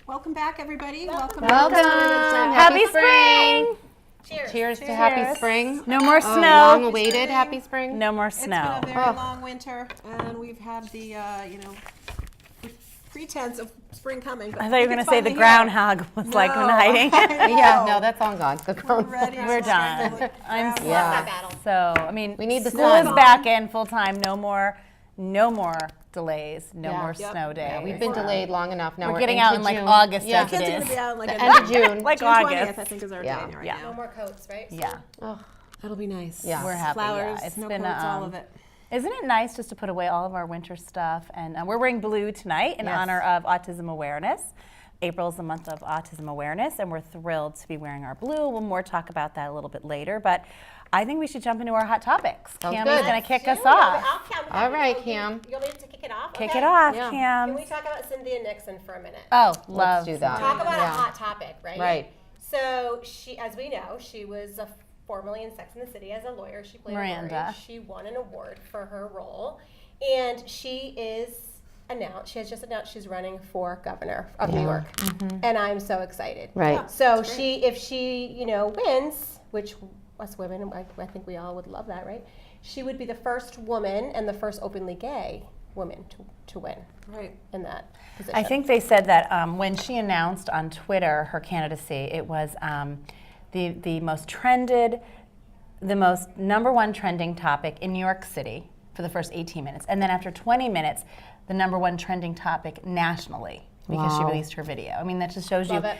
Welcome back, everybody. Welcome. Happy spring. Cheers to happy spring. No more snow. Long-awaited happy spring. No more It's snow. been a very long winter, and we've had the, pretense of spring coming. But I thought you were going it's to say the finally groundhog was like No. hiding. Yeah, no, that's all gone. We're ready. We're done. I'm Yeah. so, I mean, We need the school is sun. back in full time. No more delays. No Yeah. more Yep. snow days. Yeah, we've been delayed long enough. Now we're we're getting into out in like June. August Yeah. as Kids it are going is. to be out like The a end of June. Like June August. 20th, I think, is our Yeah. day right Yeah. now. No more coats, right? Yeah. Oh, That'll be nice. Yeah. We're happy. Flowers, Yeah. It's no been coats, all of it. Isn't it nice just to put away all of our winter stuff? And we're wearing blue tonight in Yes. honor of Autism Awareness. April is the month of Autism Awareness, and we're thrilled to be wearing our blue. We'll more talk about that a little bit later, but I think we should jump into our hot topics. Sounds Cam good. is going to kick us Sure, off. All right, Cam. You'll be able to kick it off? Kick Okay. it off, Yeah. Cam. Can we talk about Cynthia Nixon for a minute? Oh, Let's love. do that. Talk about Yeah. a hot topic, right? Right. So she, as we know, she was formerly in Sex and the City as a lawyer. She played Miranda. Lori. She won an award for her role, and she has just announced she's running for governor of New York, and I'm so excited. Right. So if she wins, which us women, I think we all would love that, right? She would be the first woman and the first openly gay woman to win Right. in that position. I think they said that when she announced on Twitter her candidacy, it was the most trended, the most number one trending topic in New York City for the first 18 minutes. And then after 20 minutes, the number one trending topic nationally because she Wow. released her video. I mean, that just shows Love you it.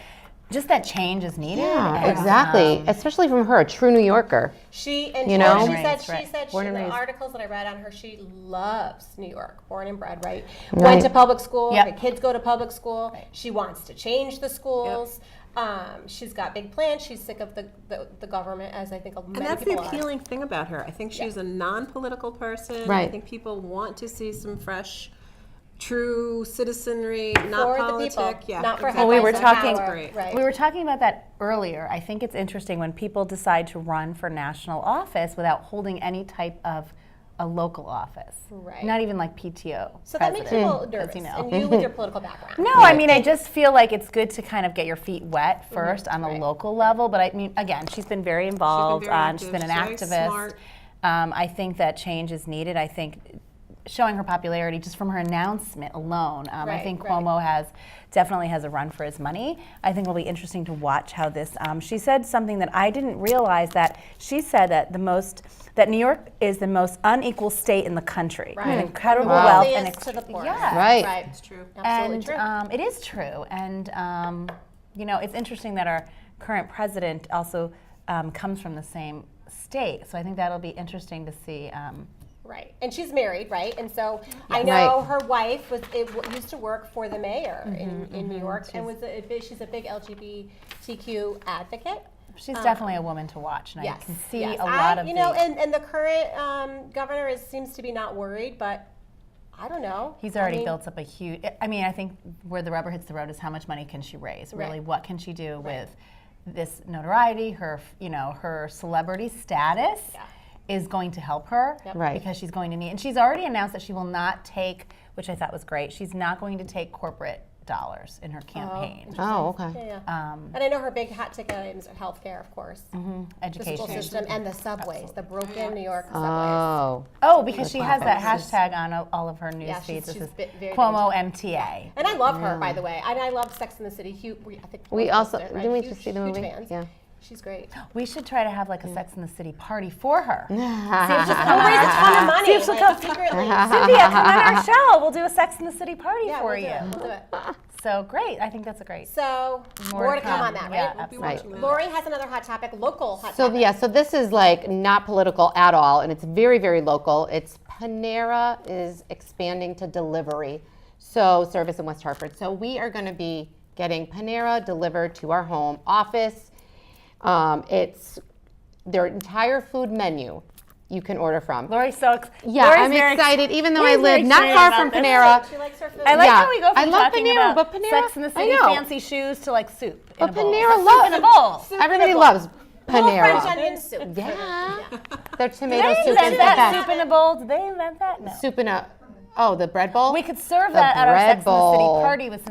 just that change is needed. Yeah, and, exactly. Especially from her, a true New Yorker. She You know? she Right, said right. Born in and the raised. articles that I read on her, she loves New York, born and bred, right? Right. Went to public school. Yep. Her kids go to public school. She wants to change the schools. She's got big plans. She's sick of the government, as I think many And that's the people are. appealing thing about her. I think she's a non-political person. I Right. think people want to see some fresh, true citizenry, For not the politic. people, Yeah, not for exactly. Well, we were headlines and talking. power, Great. right? We were talking about that earlier. I think it's interesting when people decide to run for national office without holding any type of a local office. Right. Not even like PTO. So that makes president, people nervous. as you know. And you with your political background. No, I mean, I just feel like it's good to kind of get your feet wet first on the Right. local level. But I mean, again, she's been very involved. very active. She's been an She's very activist. smart. I think that change is needed. I think showing her popularity just from her announcement alone. I Right, think right. Cuomo definitely has a run for his money. I think it'll be interesting to watch how this. She said something that I didn't realize, that she said that that New York is the most unequal state in the country. Right. With incredible Wow. wealth Wealthiest and to the poorest. Yeah. Right. Right. It's true. Absolutely And true. it is true. And it's interesting that our current president also comes from the same state. So I think that'll be interesting to see. Right, and she's married, right? And so I know Right. her wife used to work for the mayor in New York, and she's a big LGBTQ advocate. She's definitely a woman to watch, and Yes, I can see yes. a lot of and the current governor seems to be not worried, but I don't know. He's already built up a huge. I mean, I think where the rubber hits the road is how much money can she raise? Really, Right. what can she do with this notoriety? Her celebrity status is going to help her, Right. because she's going to need. And she's already announced that she will not take, which I thought was great. She's not going to take corporate dollars in her campaign. Oh, okay. Yeah. And I know her big hot ticket items are healthcare, of course, the Education. school system, and the subways, the broken New York subways. Oh. Oh, because she has that hashtag on all of her news Yeah, feeds. she's This is very Cuomo MTA. And I love her, by the way. And I love Sex and the City. I think We both of us also, did, right? didn't we Huge- just see the huge movie? fans. Yeah. She's great. We should try to have like a Sex and the City party for her. We'll raise a ton of money, See if she'll like, come. secretly. Cynthia, come on our show. We'll do a Sex and the City party Yeah, for we'll you. do it. We'll do it. So great. I think that's a great. So more to come on that, Yeah, right? absolutely. Right. Lori has another hot topic, local hot So topic. yeah, so this is like not political at all, and it's very, very local. It's Panera is expanding to delivery, so service in West Hartford. So we are going to be getting Panera delivered to our home office. It's their entire food menu you can order from. Lori's so Yeah, Lori's I'm very excited, even though I Lori's very live not excited far about from this. Panera. She likes her food. I like Yeah. how we go I from love talking Panera, about but Panera- Sex in the I City, know. fancy shoes, to like soup in But a bowl. Panera Soup loves in a bowl. Everybody loves Little French Panera. onion soup. Yeah. Their Did tomato they soup is invent the that best. soup in a bowl? Did they invent that? No. Soup in a, the bread bowl? We could serve The that at our bread Sex in the City bowl. party with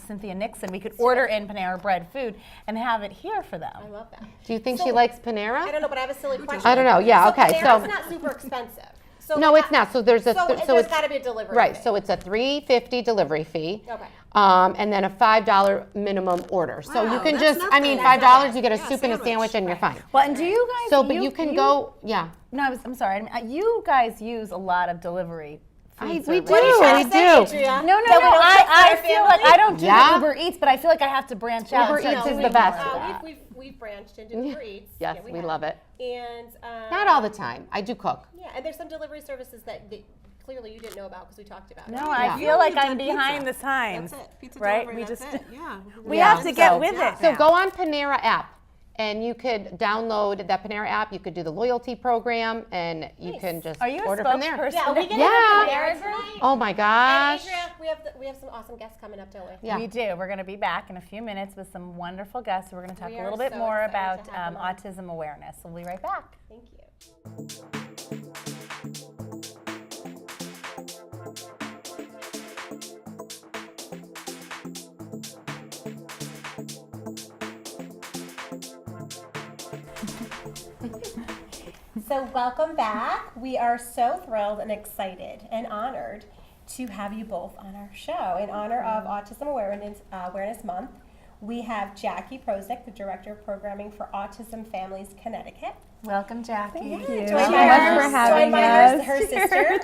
Cynthia Nixon. We could order in Panera Bread food and have it here for them. I love that. Do you think she likes Panera? I don't know, but I have a silly question. I don't know. Yeah, So okay. Panera's So not super expensive. So no, like, it's not. So there's a So so there's it's got to be a delivery right. fee. So it's a $3.50 delivery fee. Okay. And then a $5 minimum order. So you Wow, can that's just, nothing. $5, That's you get a yeah, soup and a sandwich. sandwich and you're fine. Well, and do you guys? So, but you can go, yeah. No, I'm sorry. You guys use a lot of delivery. We food do, service. we do. No, That we don't cook for I our feel like family? I don't do Yeah. Uber Eats, but I feel like I have to branch out. Uber and start Eats is doing the best. more of that. We've branched into Uber Eats. Yes, Yeah, we have. love it. And Not all the time. I do cook. Yeah, and there's some delivery services that clearly you didn't know about because we talked about it. No, Yeah. I feel like You've I'm done behind pizza. the times. That's it. Pizza right? delivery, We that's just it. Yeah. we Yeah. have to get So- with it. So now. go on Panera app and you could download that Panera app. You could do the loyalty program and you can just Are you a order from there. spokesperson? Yeah, are we getting Yeah. a Panera tonight? Oh my And gosh. Adria, we have some awesome guests coming up, don't we? Yeah. We do. We're going to be back in a few minutes with some wonderful guests. We're going to talk We a are little bit so more excited about to have them on. autism awareness. We'll be right back. Thank you. So welcome back. We are so thrilled and excited and honored to have you both on our show. In honor of Autism Awareness Month, we have Jackie Procyk, the Director of Programming for Autism Families CONNECTicut. Welcome, Jackie. Joined so by much her- for having joined by us. her sister,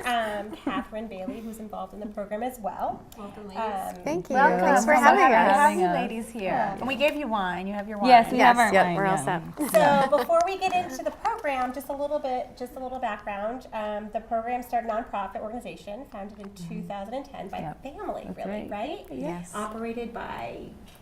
Catherine Bailey, who's involved in the program as well. Welcome, ladies. Thank you. Welcome. Thanks for So having happy to us. have you ladies here. And we gave you wine. You have your wine. Yes, we have Yes, our yep, wine, we're all yeah. set. So before we get into the program, just a little background. The program started a nonprofit organization founded in 2010 by Yep. family, That's really, right? Yes. Operated by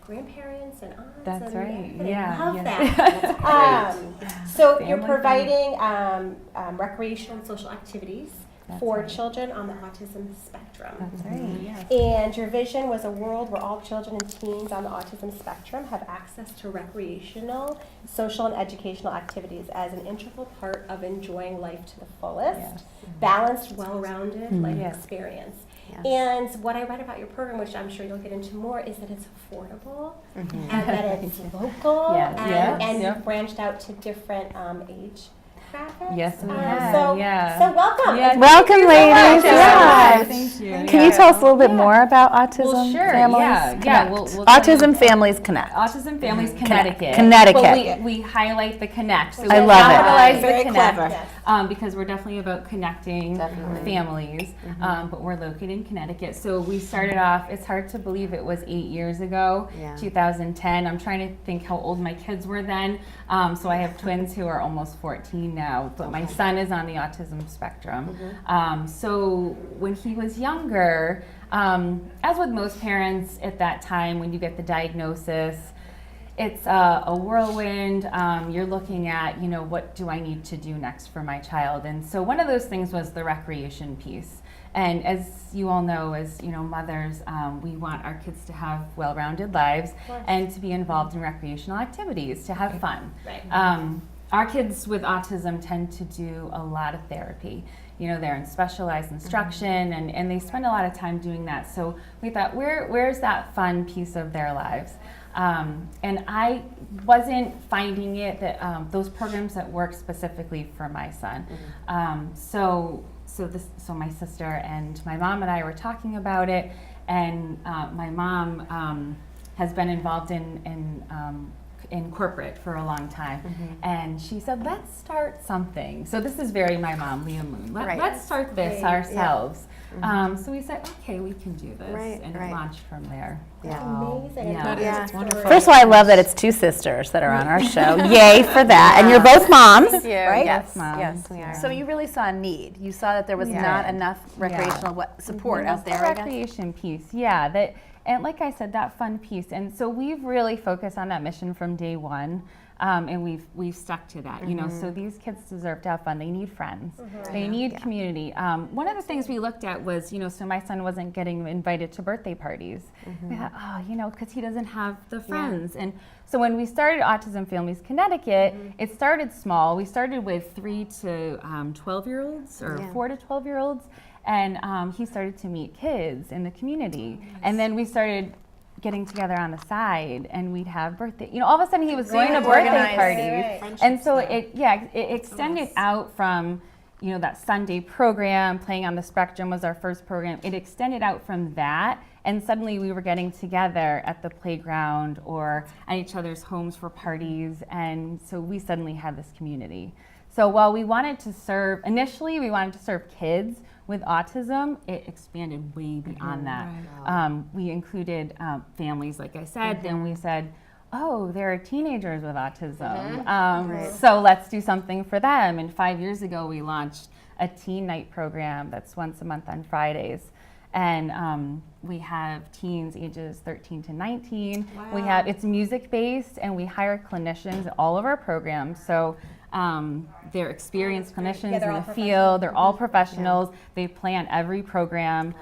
grandparents and aunts. That's and right. everything. Yeah, Love yeah. that. So you're Family providing recreational and social activities That's for right. children on the autism spectrum. That's right. Yes. And your vision was a world where all children and teens on the autism spectrum have access to recreational, social, and educational activities as an integral part of enjoying life to the fullest, Yes. balanced, well-rounded life Yes. experience. Yes. And what I read about your program, which I'm sure you'll get into more, is that it's affordable and that it's local Yes. Yes. and Yep. you've branched out to different age brackets. Yes, we Uh, have, So, yeah. so welcome. Yes. Welcome, ladies. Yes. Yes. Thank you. Can you tell us a little bit more about Autism Well, sure. Families Yeah. Connect? Yeah. We'll Autism Families Connect. Autism Families Connecticut. Connecticut. Well, we highlight the connect. So we I love it. capitalize the Very connect, clever. Yes. because we're definitely about connecting families. But we're located in Connecticut. So we started off, it's hard to believe it was 8 years ago, Yeah. 2010. I'm trying to think how old my kids were then. So I have twins who are almost 14 now, but my son is on the autism spectrum. So when he was younger, as with most parents at that time, when you get the diagnosis, it's a whirlwind. You're looking at, what do I need to do next for my child? And so one of those things was the recreation piece. And as you all know, as mothers, we want our kids to have well-rounded lives and to be involved in recreational activities, to have fun. Right. Our kids with autism tend to do a lot of therapy. They're in specialized instruction and they spend a lot of time doing that. So we thought, where's that fun piece of their lives? And I wasn't finding it that those programs that work specifically for my son. So my sister and my mom and I were talking about it, and my mom has been involved in corporate for a long time, and she said, let's start something. So this is very my mom, Leah Moon. Let's start this ourselves. So we said, okay, we can do this, Right, and right. it launched from there. Amazing. Yeah. Yeah. It's wonderful. First of all, I love that it's two sisters that are on our show. Yay for that. And you're both moms, Thank you. right? Yes, Mom. yes, we are. So you really saw a need. You saw that there was not enough recreational support out there, The I guess? recreation piece, yeah. And like I said, that fun piece. And so we've really focused on that mission from day one. and we've stuck to that. You know, so these kids deserve to have fun. They need friends. They need community. One of the things we looked at was, you know, so my son wasn't getting invited to birthday parties. We thought, oh, you know, because he doesn't have the friends. And so when we started Autism Families Connecticut, it started small. We started with 3 to 12-year-olds or 4 to 12-year-olds. And he started to meet kids in the community. And then we started getting together on the side, and we'd have birthday, you know, all of a sudden he was going to birthday parties. And so it extended out from, you know, that Sunday program, Playing on the Spectrum was our first program. It extended out from that, and suddenly we were getting together at the playground or at each other's homes for parties, and so we suddenly had this community. So while we wanted to serve, initially we wanted to serve kids with autism, it expanded way beyond that. We included families, like I said, then we said, oh, there are teenagers with autism. So let's do something for them. And 5 years ago, we launched a teen night program that's once a month on Fridays. And we have teens ages 13 to 19. We have, it's music-based, and we hire clinicians in all of our programs. So they're experienced clinicians in the field. They're all professionals. They plan every program.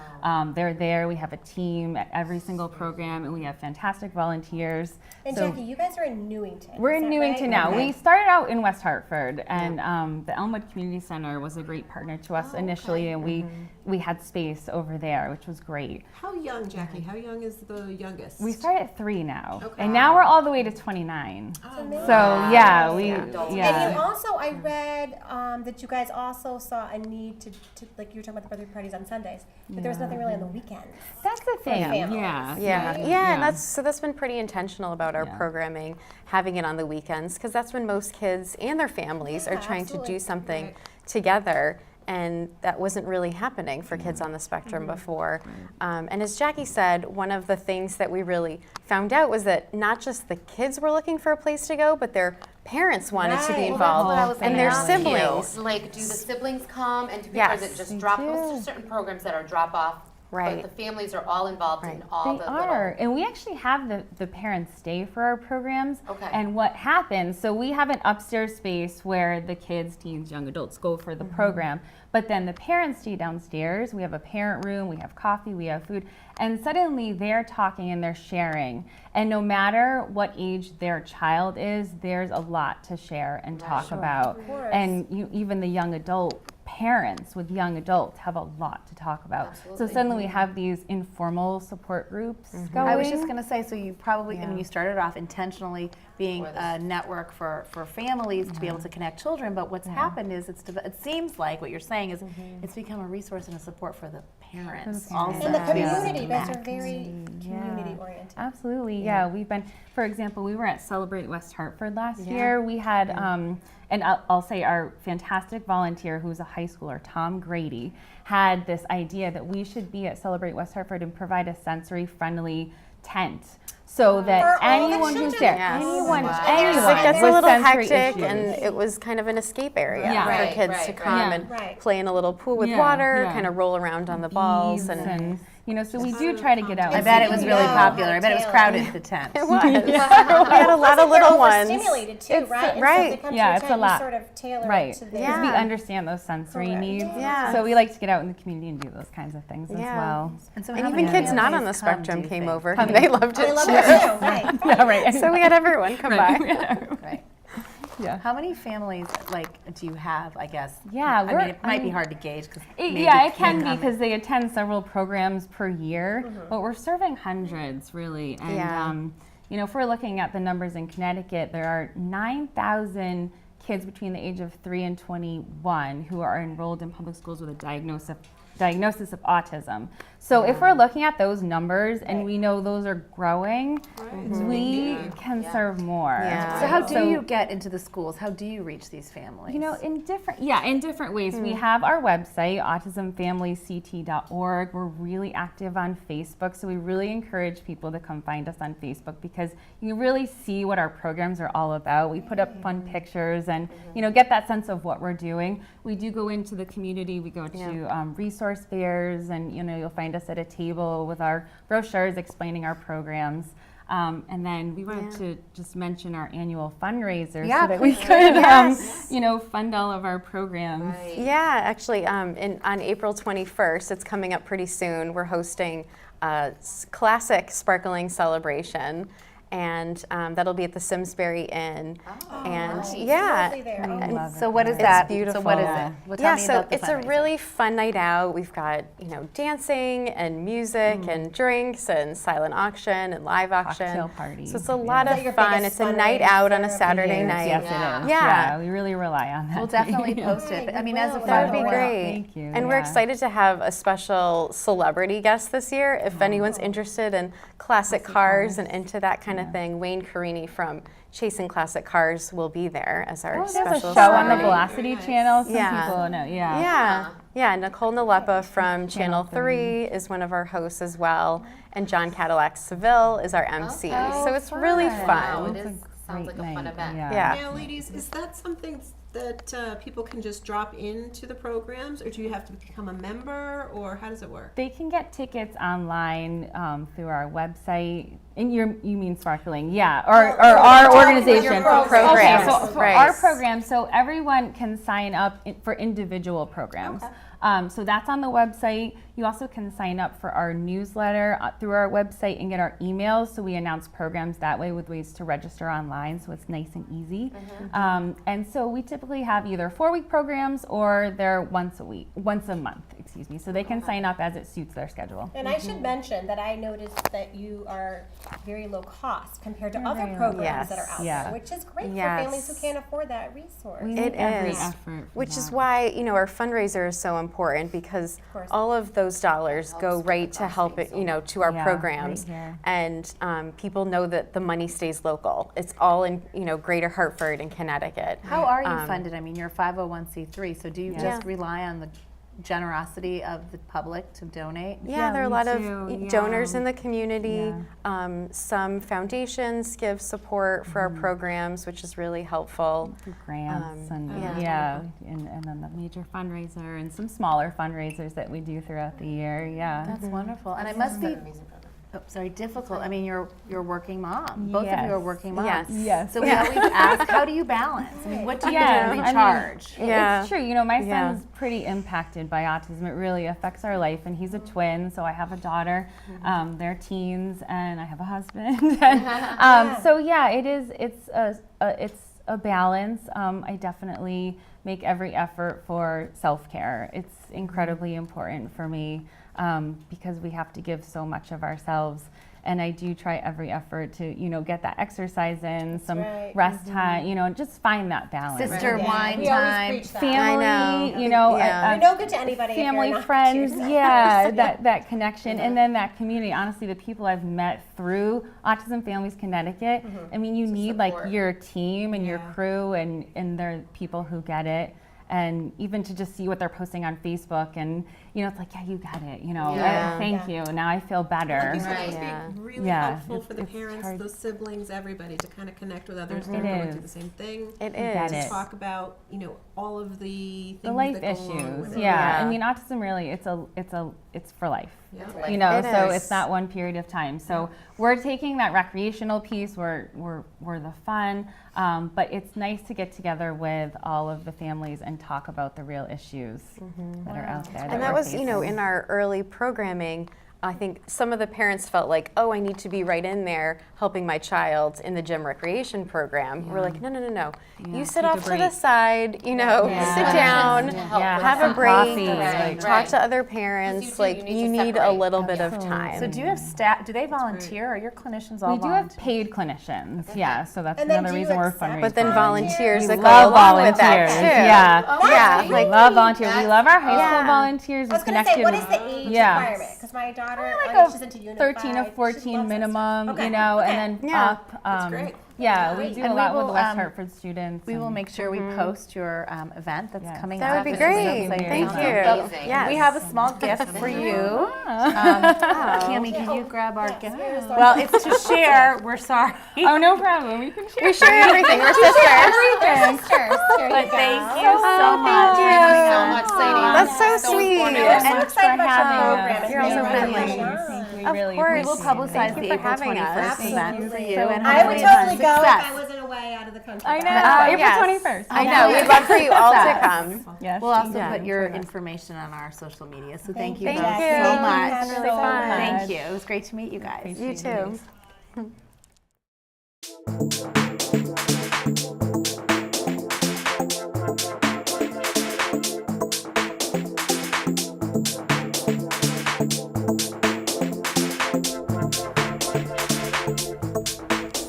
They're there. We have a team at every single program, and we have fantastic volunteers. And so Jackie, you guys are in Newington. we're in Newington now. We started out in West Hartford, and the Elmwood Community Center was a great partner to us initially, and we had space over there, which was great. How young, Jackie? How young is the youngest? We started at 3 now, Okay. and now we're all the way to 29. Amazing. So yeah, And you also, I read that you guys also saw a need to like you were talking about the birthday parties on Sundays, but there was nothing really on the weekends. That's the thing. families. Yeah, and that's been pretty intentional about our programming, having it on the weekends, because that's when most kids and their families are trying to do something together, and that wasn't really happening for kids on the spectrum before. And as Jackie said, one of the things that we really found out was that not just the kids were looking for a place to go, but their parents wanted to be involved, and their siblings. Like, do the siblings come, and Yes, is it just they drop? do. There's certain programs that are drop off, Right. but the families are all involved in all They the are, and we actually have the parents stay for our programs. Okay. And what happens, so we have an upstairs space where the kids, teens, young adults go for the program, but then the parents stay downstairs. We have a parent room, we have coffee, we have food, and suddenly they're talking and they're sharing. And no matter what age their child is, there's a lot to share and talk about. Of course. And even the young adult parents with young adults have a lot to talk about. So suddenly we have these informal support groups going. I was just going to say, so you probably, I mean, you started off intentionally being a network for families to be able to connect children, but what's happened is it seems like what you're saying is it's become a resource and a support for the parents also. And the to be able to community, you guys are connect. very community oriented. Absolutely, yeah. We've been, for example, we were at Celebrate West Hartford last year. We had, and I'll say our fantastic volunteer, who's a high schooler, Tom Grady, had this idea that we should be at Celebrate West Hartford and provide a sensory-friendly tent. So that For all the anyone who's children. there, Yes. anyone It gets a with little sensory hectic, issues. and it was kind of an escape area Yeah. for Right, kids right, to right. come Yeah. and Right. play in a little pool with Yeah, water, yeah. kind of roll around on the balls, Beads and you know, so we do try to get out. I bet it was really Yeah. popular. I bet it was crowded, the tent. it was. We had a lot of little ones. Stimulated too, It's- right? And right. So if they come Yeah, to it's a attend, lot. you sort of tailor Right, it to because their. we Yeah. understand those sensory Correct. needs. Yeah. So we like to get out in the community and do those kinds of things as Yeah. well. And so And how even many kids not on families the come, do spectrum you came think? over. Come They in. loved They it love too. it too, right? Yeah, right. So we had everyone come by. Right. Yeah. How many families, like, do you have, I guess? Yeah, I mean, we're- it might be hard to gauge because Yeah, it can be because they attend several programs per year, but we're serving hundreds really. And Yeah. you know, if we're looking at the numbers in Connecticut, there are 9,000 kids between the age of 3 and 21 who are enrolled in public schools with a diagnosis of autism. So if we're looking at those numbers and we know those are growing, we can serve more. Yeah. So how do you get into the schools? How do you reach these families? You know, in different ways. We have our website, autismfamilyct.org. We're really active on Facebook, so we really encourage people to come find us on Facebook because you really see what our programs are all about. We put up fun pictures and, you know, get that sense of what we're doing. We do go into the community. We go to resource fairs, and, you know, you'll find us at a table with our brochures explaining our programs. And then we wanted to just mention our annual fundraiser Yeah, so that we please. could, fund all of our programs. Yeah, actually, on April 21st, it's coming up pretty soon. We're hosting a classic sparkling celebration, and that'll be at the Simsbury Inn. Lovely there. And so what is that? beautiful. So what is it? Well, tell Yeah, me so about the it's a fundraiser. really fun night out. We've got, dancing and music and drinks and silent auction and live auction. Cocktail party. So it's a lot Is that of your fun. biggest It's a night out on a fundraiser? Saturday It is, night. Yes, it is. Yeah. We really rely on that. We'll definitely post it. But, I mean, as a That would be fundraiser. great. Thank you, And we're yeah. excited to have a special celebrity guest this year. If anyone's interested in classic cars and into that kind of thing, Wayne Carini from Chasing Classic Cars will be there as our There's special a show on the celebrity. Velocity channel. Some Yeah. people know. Yeah. Yeah, Nicole Nalepa from Channel 3 is one of our hosts as well, and John Cadillac Seville is our MC. So it's really Wow, fun. it is, sounds like a fun night, event. Yeah. Now, ladies, is that something that people can just drop into the programs, or do you have to become a member, or how does it work? They can get tickets online through our website. And you mean Sparkling? Yeah, or our organization. programs. Okay, so for Right. our program, so everyone can sign up for individual programs. So that's on the website. You also can sign up for our newsletter through our website and get our emails. So we announce programs that way with ways to register online, so it's nice and easy. And so we typically have either 4-week programs or they're once a month, excuse me. So they can sign up as it suits their schedule. And I should mention that I noticed that you are very low cost compared to other very low. programs that are out Yeah. there, which is great Yes. for families who can't afford that resource. We It make every is, effort for which is that. why our fundraiser is so important, because course. all of those dollars go right to help it, to our Yeah, programs, right here. and people know that the money stays local. It's all in Greater Hartford and Connecticut. How are you funded? I mean, you're a 501c3, so do you Yeah. just rely on the generosity of the public to donate? Yeah, there are a we lot of do, donors yeah. in the community. Some foundations give support for our programs, which is really helpful. For grants and yeah. and then the major fundraiser and some smaller fundraisers that we do throughout the year. Yeah. That's wonderful. And it must be difficult. I mean, you're a working mom. Both of you are Yes. working moms. Yes. Yes. So we always ask, how do you balance? I mean, what do you Yeah, do to I mean, recharge? Yeah. It's true. My Yeah. son's pretty impacted by autism. It really affects our life, and he's a twin. So I have a daughter. They're teens, and I have a husband. So yeah, it is. It's a balance. I definitely make every effort for self-care. It's incredibly important for me because we have to give so much of ourselves. And I do try every effort to, get that exercise in, some right. rest time, just find that balance. Sister Yeah. wine We always time. preach that. Family, Yeah. You're no good to anybody if you're family, not friends, to yourself. yeah, that connection, and then that community. Honestly, the people I've met through Autism Families Connecticut. I mean, you need like your team and your crew, and they're people who get it. And even to just see what they're posting on Facebook, and it's like, yeah, you got it. Yeah. Thank you. Now I feel better. It's Right. supposed to be really Yeah, helpful for the it's parents, hard. those siblings, everybody to kind of connect with others that It are going is. through the same thing. It get is. it. Talk about, all of the things The life that go along issues, with it. yeah. Yeah. I mean, autism really, it's for life. Yeah. It So is. it's not one period of time. So we're taking that recreational piece, we're the fun, but it's nice to get together with all of the families and talk about the real issues that are out there. And that was, in our early programming, I think some of the parents felt like, oh, I need to be right in there helping my child in the gym recreation program. We're like, no. You sit take a off to the break. side, sit down, Yeah, have a some break, coffee, Right. talk to other parents. do, you need You to need a separate. little bit of time. So do you have staff? Do they volunteer? Or your clinicians all We do have volunteer? paid clinicians, yeah, so that's And then another do you reason we're accept fundraising. But then volunteers that go love along with that volunteers, too. yeah. Yeah, We love volunteers. We love our high Yeah. school volunteers. I was We've going to say, connected what is with- the age Yeah. requirement? Because my daughter, like she's into Unified. 13 to she 14 loves that minimum, stuff. Okay, and okay. then Yeah. up. great. Yeah, we Great. do And a we lot with will, West Hartford students. We will and- make sure we post your event that's Yeah. coming That up. would be It's so great. exciting. Thank Sounds you. amazing. Yes. We have a small gift for you. Cami, can you grab our gift? Here's the- Well, it's to share. We're sorry. Oh, no problem. We can share. We share everything. We're sisters. Sisters, here But you thank go. you so much for you. coming So on. much, ladies. That's so sweet. I'm so Thanks for excited about your having program. us. It's You're so friendly. We Of really course. We will publicize Thank you the for April having us. 21st event for you. So And I would hopefully totally it's go a if I success. wasn't away out of the country. I know. April yes. 21st. I know. We'd love for you all to come. Yes. We'll also Yeah. put your information on our social media. So thank you Thank both you. so Thank much. you. Really fun. Thank you. It was great to meet you guys. You too.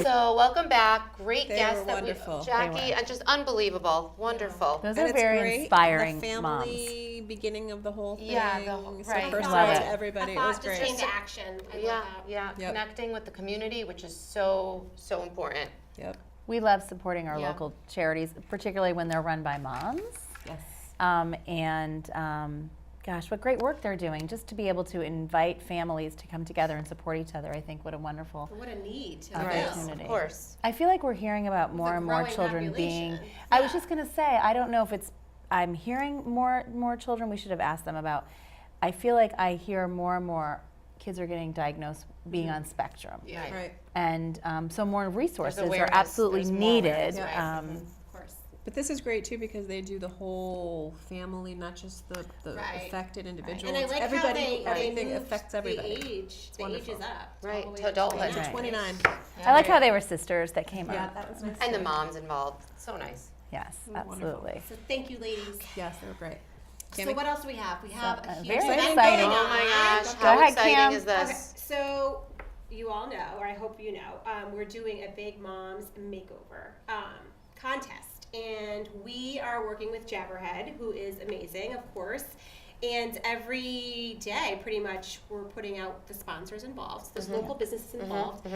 So welcome back. Great They guests were that wonderful. Jackie, just unbelievable. Wonderful. Those And are it's very great, inspiring the moms. family beginning of the whole thing. Yeah, the whole- so right. personal Love to it. everybody. A It was thought just great. came to action. I love Yeah, that. yeah. Yep. Connecting with the community, which is so important. Yep. We love supporting our Yeah. local charities, particularly when they're run by moms. Yes. Gosh, what great work they're doing. Just to be able to invite families to come together and support each other, I think what a wonderful What a need to Right. fill. opportunity. Of course. I feel like we're hearing about more a and more growing children being. population. I was just going to say, I don't know if it's. I'm hearing more children. We should have asked them about. I feel like I hear more and more kids are getting diagnosed being on spectrum, Yeah. Right. and so more resources are awareness. absolutely There's more needed. awareness, right. Of course. But this is great too because they do the whole family, not just the Right. affected individuals. And I like everybody, how they everything moved affects the everybody. age. The age wonderful. is up. Right, all the way to adulthood. 29. 29. I like how they were sisters that came Yeah, out. that was nice. And the moms involved. So nice. Yes, Wonderful. absolutely. So thank you, ladies. Yes, they were great. So what else do we have? We have a huge very event exciting. going Oh on. my gosh, Go how ahead, exciting Kim. is Okay, this? so you all know, or I hope you know, we're doing a Big Moms Makeover contest. And we are working with Jabberhead, who is amazing, of course. And every day, pretty much, we're putting out the sponsors involved. There's local businesses involved.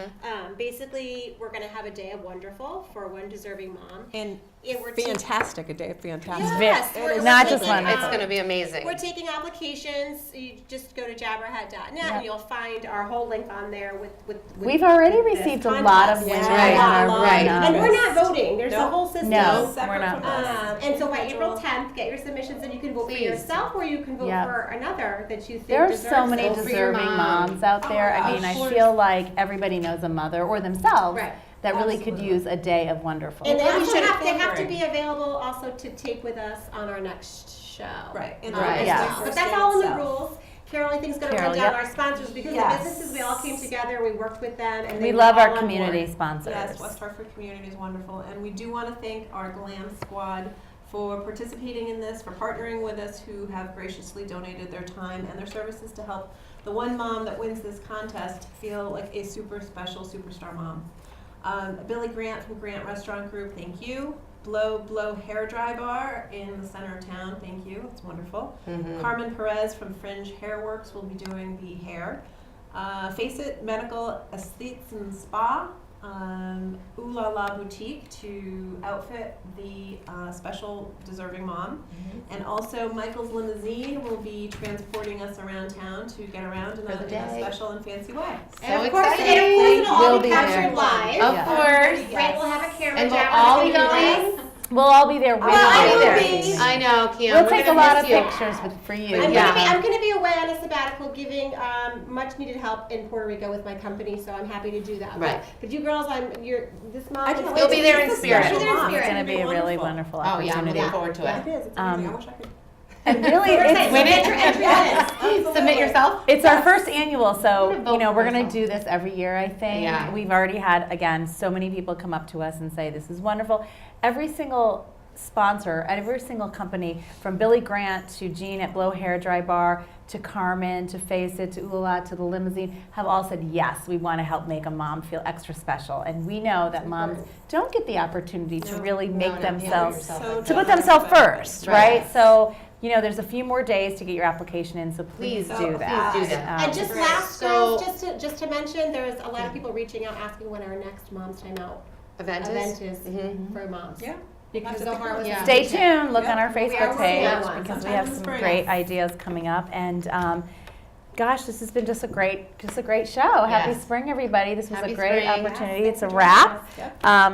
Basically, we're going to have a day of wonderful for one deserving mom. And Yeah, we're fantastic, a day of fantastic. Yes, Very- we're not just taking, wonderful. It's going to be amazing. We're taking applications. You just go to jabberhead.net Yep. and you'll find our whole link on there with We've already this received a lot of contest. women Yeah. on our Right. And we're not voting. There's a Nope. whole system. No, Separate we're not. from us. And so by April 10th, get your submissions and you can vote Please. for yourself or you can vote Yeah. for another that you think There are deserves so many it. Vote for your deserving mom. moms out there. I Oh, mean, I of course. feel like everybody knows a mother or themselves Right. that really could use a day of wonderful. And they Maybe we also should have, they have to incorporate. be available also to take with us on our next show. Right. And Right. the Yeah. first But that's day all in the itself. rules. Carol, I think, is going to Carol, run down yep. our sponsors because Yes. the businesses, we all came together, we worked with them, and they We were love all our on community board. sponsors. Yes, West Hartford community is wonderful, and we do want to thank our Glam Squad for participating in this, for partnering with us, who have graciously donated their time and their services to help the one mom that wins this contest feel like a super special superstar mom. Billy Grant from Grant Restaurant Group, thank you. Blow Hair Dry Bar in the center of town, thank you. It's wonderful. Carmen Perez from Fringe Hair Works will be doing the hair. Face It Medical Aesthetes and Spa. Ooh La La Boutique to outfit the special deserving mom. And also Michael's Limousine will be transporting us around town to get around in For the a day. special and fancy way. And of So course, exciting. it'll all We'll be be captured there. live. Of Yeah. course. Right, we'll have a camera. And we'll Jabberhead all will be do going? this. We'll all be there with Well, I you. will be. I know, Kim. We'll we're take a gonna lot miss of you. pictures for you. I'm gonna be away on a sabbatical giving much needed help in Puerto Rico with my company, so I'm happy to do that. Right. But you girls, this mom. I is- can't wait You'll to be see there in this spirit. special You'll be there in mom. spirit. It's going to be a really wonderful. wonderful Oh, yeah, I'm opportunity. looking forward to It it. is. It's amazing. I wish I could. And really, We're excited. it's, So get your entry in. Submit yourself. it's our first annual, so I'm gonna you know vote we're for going to myself. do this every year. I think Yeah. we've already had again so many people come up to us and say this is wonderful. Every single sponsor at every single company, from Billy Grant to Jean at Blow Hair Dry Bar to Carmen to Face It to Ula to the Limousine, have all said yes, we want to help make a mom feel extra special. And we know that moms don't get the opportunity to really make themselves So to put themselves first, Right. right? So you know, there's a few more days to get your application in, so please Please, do that. please do that. And just Great. last, So- girls, just to mention, there's a lot of people reaching out asking when our next Mom's Time Out Event event is? is for moms. Yeah. Because Have to Zohar was. Yeah. Stay tuned. Look Yep. on our We are Facebook working page on one. because we Sometime have in the some spring. great ideas coming up. And Gosh, this has been just a great show. Happy Yes. spring, everybody. This was Happy a great spring. opportunity. Yes, It's a thank you for joining wrap. us.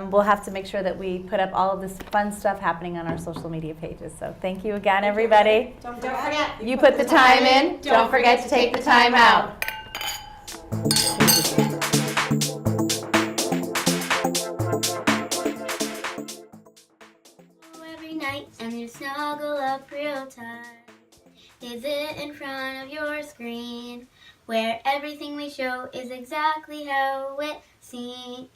Yep. We'll have to make sure that we put up all of this fun stuff happening on our social media pages. So thank you again, everybody. Don't forget. You put the time in. Don't forget to take the time out. Every night and you snuggle up real tight. Is it in front of your screen where everything we show is exactly how it seems?